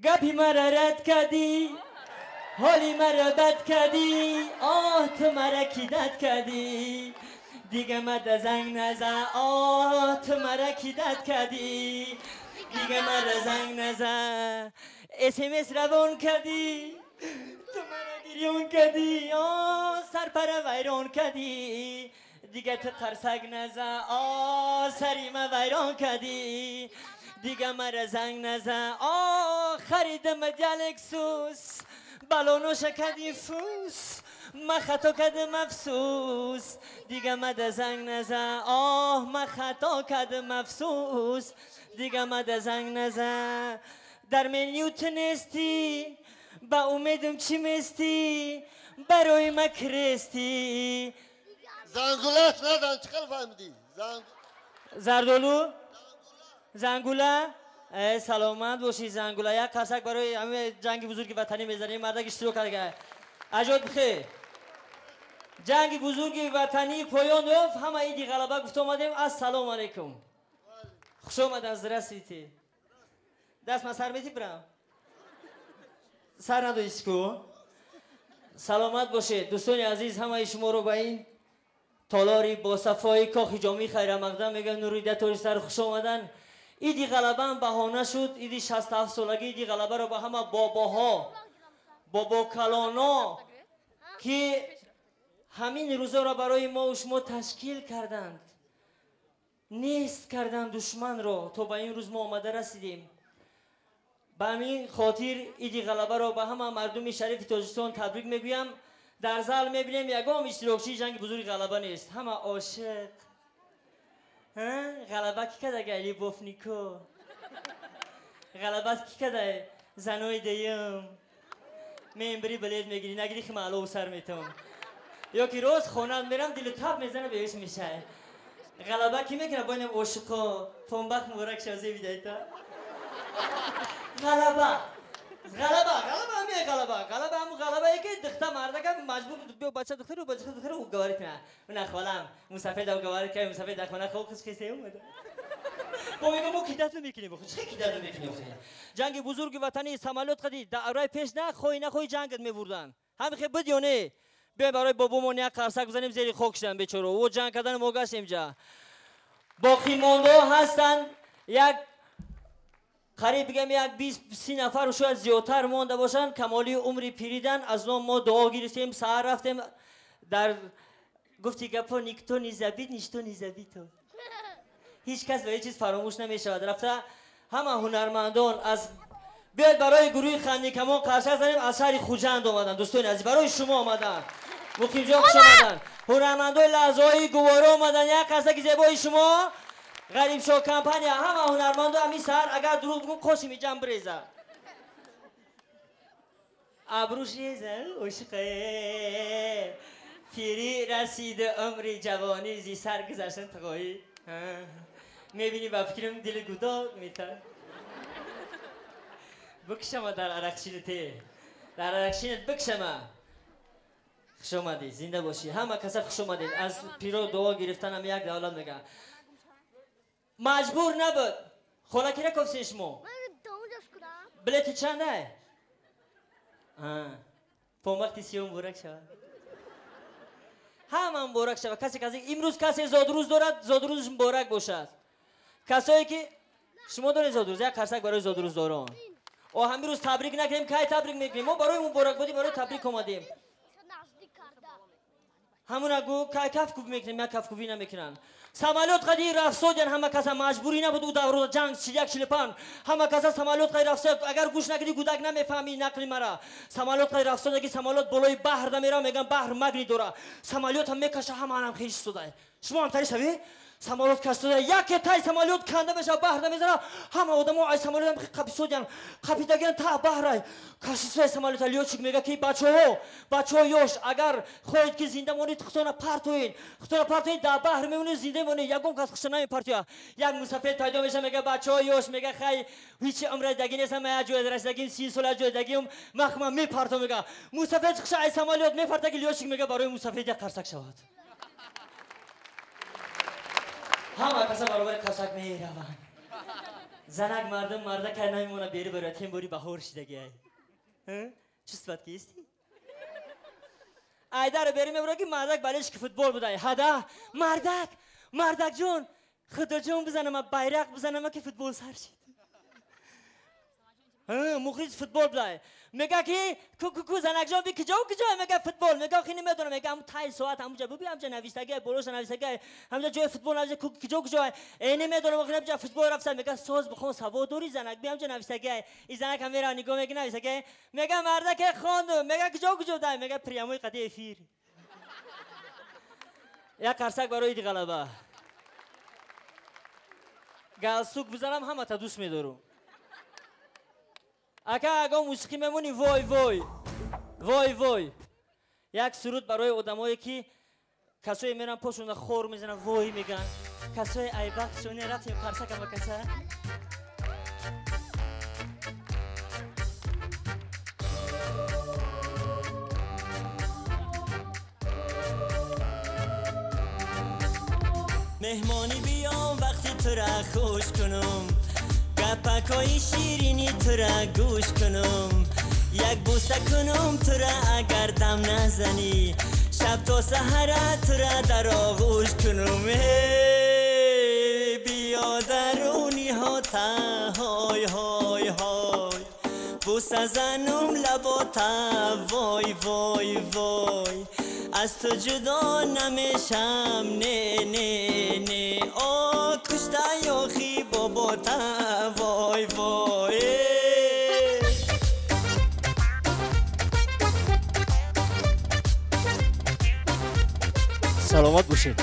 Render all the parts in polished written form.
گپی مرا رد کردی حالی مرا بد کردی آه تو مرا کیدت کردی دیگه مد زنگ نزن آه تو مرا کیدت کردی دیگه مرا زنگ نزن SMS روان کردی تو مرا گریون کردی آه سرپر ویران کردی دیگه تو قرصک نزن آه سری ما ویران کردی دیگه مرا زنگ نزن آه خریدم دیالکسوس بالونو شکدی فوس ما خطا کردم افسوس دیگه مد زنگ نزن آه ما خطا کردم افسوس دیگه مد زنگ نزن در منیو تنستی با امیدم چی مستی برای ما کرستی زنگوله نزن چقدر فهمیدی زردولو زنگوله سلامت باشی زنگوله یک قرصک برای همه جنگ بزرگ وطنی میزنیم مردک اشتراک کرده اجاد بخیر جنگ بزرگ وطنی پایان یافت همه ایدی غلبه گفت آمدیم السلام علیکم خوش آمدن здравствуйте دست من سر میتی برم سر ندو اسکو سلامت باشید دوستان عزیز همه شما رو با این تالاری با صفای کاخ جامی خیر مقدم میگم نوریده توری سر خوش آمدن ایدی غلبه هم بهانه شد ایدی 67 سالگی ایدی غلبه رو با همه باباها بابا کلانا که همین روزا را برای ما و شما تشکیل کردند نیست کردند دشمن را تا به این روز ما آمده رسیدیم به همین خاطر ایدی غلبه را به همه مردم شریف تاجیکستان تبریک میگویم در زل میبینیم یگام اشتراکچی جنگ بزرگ غلبه نیست همه عاشق غلبه کی کده گلی بفنیکو غلبه کی کده زنوی دیم میمبری بلید میگیری نگیری که معلو سر میتم یا که روز خونه میرم دل تاب میزنه بهش میشه غلبه کی میکنه با اینم عاشقا پنبخ مبارک شازی بیدایتا غلبه همون غلبه ای که دختر مردکه مجبور بیو بچه دختر رو بچه دختر رو گواری کنه اون خالم مسافر دو گواری که مسافر در خانه خوب خیسه اومده با میگم ما کیدت رو میکنیم بخون چه کیدت رو میکنیم جنگ بزرگ وطنی سمالوت خدی در رای پیش نه خوی جنگت میبردن همین خیلی بد یا نه بیایم برای بابامون یک قرصک بزنیم زیر خاکشن بیچاره و جنگ کردن موقعش اینجا باقی مونده هستن یک قریب بگم یک 20-30 نفر و شاید زیادتر مونده باشن کمالی عمری پیریدن از نام ما دعا گرفتیم سحر رفتیم در گفتی گپا نیکتو نیزبید نیشتو نیزبیتو هیچ کس به هیچ چیز فراموش نمیشود رفته همه هنرمندان از بیاید برای گروه خندی کمان قرصک زنیم از شهر خوجند آمدن دوستان عزیز برای شما آمدن مقیم جا خوش آمدن هنرمندان لحظه‌های گواره آمدن یک قرصک زیبای شما غریب شو کمپانیا همه هنرمندا همی سر اگر دروغ بگم خوشی میجم بریزه ابروش ریزه عشقه پیری رسید عمری جوانی زی سر گذشتن تقایی میبینی با فکرم دل گوداغ میتن بکشم در عرقشینته در عرقشینت بکشم خوش آمدید زنده باشی همه کسا خوش آمدید از پیرو دعا گرفتن هم یک دولت میگه مجبور نبود خولا کی را کفسی شما بلیت چنده پومختی سیوم بورک شود همه بورک شود کسی امروز کسی زادروز دارد زادروزش بورک باشد کسایی که شما دارید زادروز یک قرصک برای زادروز دارن و همین روز تبریک نکنیم کی تبریک میکنیم ما برای اون بورک بودیم برای تبریک اومدیم همون اگو کف کوب میکنیم یا کف کوبی نمیکنن سمالوت قدی رفت سودن همه کسا مجبوری نبود او دور جنگ یک شلپان همه کسا سمالوت قدی رفت اگر گوش نکردی گودک نمیفهمی نقلی مرا سمالوت قدی رفت سودن که سمالوت بالای بحر دمیرا میگن بحر مگنی داره سمالوت هم میکشه همه هم خیش سوده شما هم تریش شوی سمالوت کشته یک تای سمالوت کنده بشه بحر دمیزنه همه آدم‌ها از سمالوت هم قپی سودن قپیدگان تا بحر کشیسوی سمالوت لیوچیک میگه که بچه‌ها یوش اگر خودت که زنده مونید خطونا پرتوین در بحر میمونید زنده مونید یکم کس خشن نمیپرتیا یک مسافر پیدا میشه میگه بچه‌ها یوش میگه خی هیچ عمر دگی نیستم من جوی رسیدگیم 30 سال جوی دگیم مخمم میپرتم میگه مسافر خش از سمالوت میپرته که لیوچیک میگه برای مسافر یک قرصک شود همه کسا برابر قرصک میروند زنک مردم مرده که نمیمونه بری برای تیم بری بهار شدگی چه صفت کیستی؟ ایدار بریم برای که مردک بلش که فوتبال بودای هدا مردک جون خدا جون بزنم bayrak بزنم که فوتبال سر شد مخریج فوتبال بلای میگه که کو زنک جان بی کجا میگه فوتبال میگه خیلی نمیدونم میگه همون تای ساعت همونجا ببین همونجا نویسنگه بولوش نویسنگه همونجا جای فوتبال نویسنگه کجا نمیدونم خیلی همونجا فوتبال رفتن میگه ساز بخون سوادوری زنک بی همونجا نویسنگه این زنک هم میره نگاه میگه نویسنگه میگه مردک خواندم میگه کجا دای میگه پریاموی قضیه افیر یا قرصک برای دی غلبه گالسوک بزنم همه تا دوست میدارم اگه موسیقی میمونی وای یک سرود برای آدمایی که کسایی میرن پشون خور میزنن وای میگن کسای ایبک شونی رفتیم قرصک هم کسا مهمانی بیام وقتی تو را خوش کنم گپکای شیرینی تو را گوش کنم یک بوسه کنم تو را اگر دم نزنی شب تا سحر تو را در آغوش کنم بیا درونی ها تا های بوسه زنم لبا تا وای از تو جدا نمیشم نه کشته یاخی بابا تا وای سلامت باشید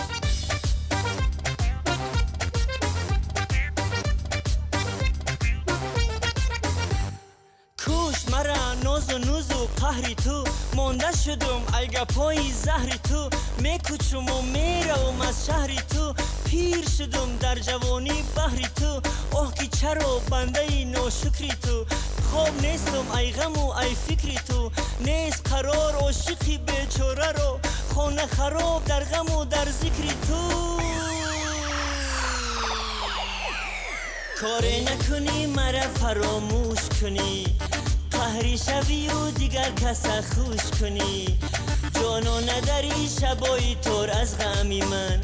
کوش مرا نوز و قهری تو مانده شدم ای گپای زهری تو میکوچم و میروم از شهری تو پیر شدم در جوانی بحری تو آه که چرا بنده ناشکری تو خواب نیستم ای غم و ای فکری تو نیست قرار عاشقی بیچاره رو خانه خراب در غم و در ذکری تو کاری نکنی مرا فراموش کنی قهری شوی و دیگر کس خوش کنی جانو نداری شبای تور از غمی من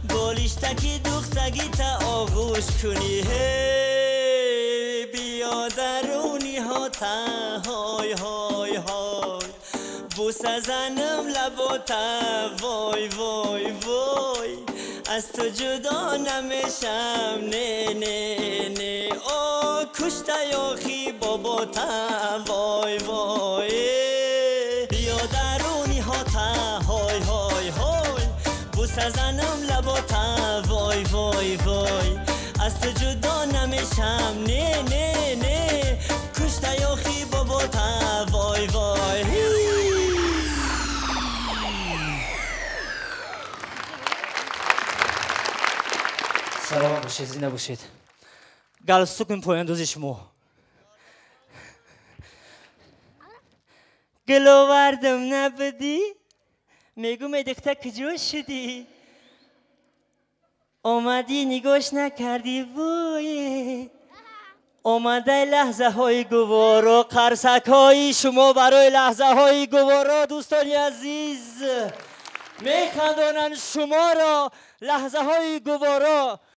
بالشتکی دختگی تا آغوش کنی بیا درونی ها تا های بوسه زنم لبا تا وای از تو جدا نمیشم نه کشته یاخی بابا تا وای بیا درونی ها تا های بوسه زنم لبا تا وای از تو جدا نمیشم نه کشته یاخی بابا تا وای سلام باشید زنده باشید گالسوکم پایندازی شما گلووردم نبدی میگو میدخته کجا شدی آمدی نگاش نکردی وای آمده لحظه های گوارا قرصک های شما برای لحظه های گوارا دوستانی عزیز میخندانند شما را لحظه های گوارا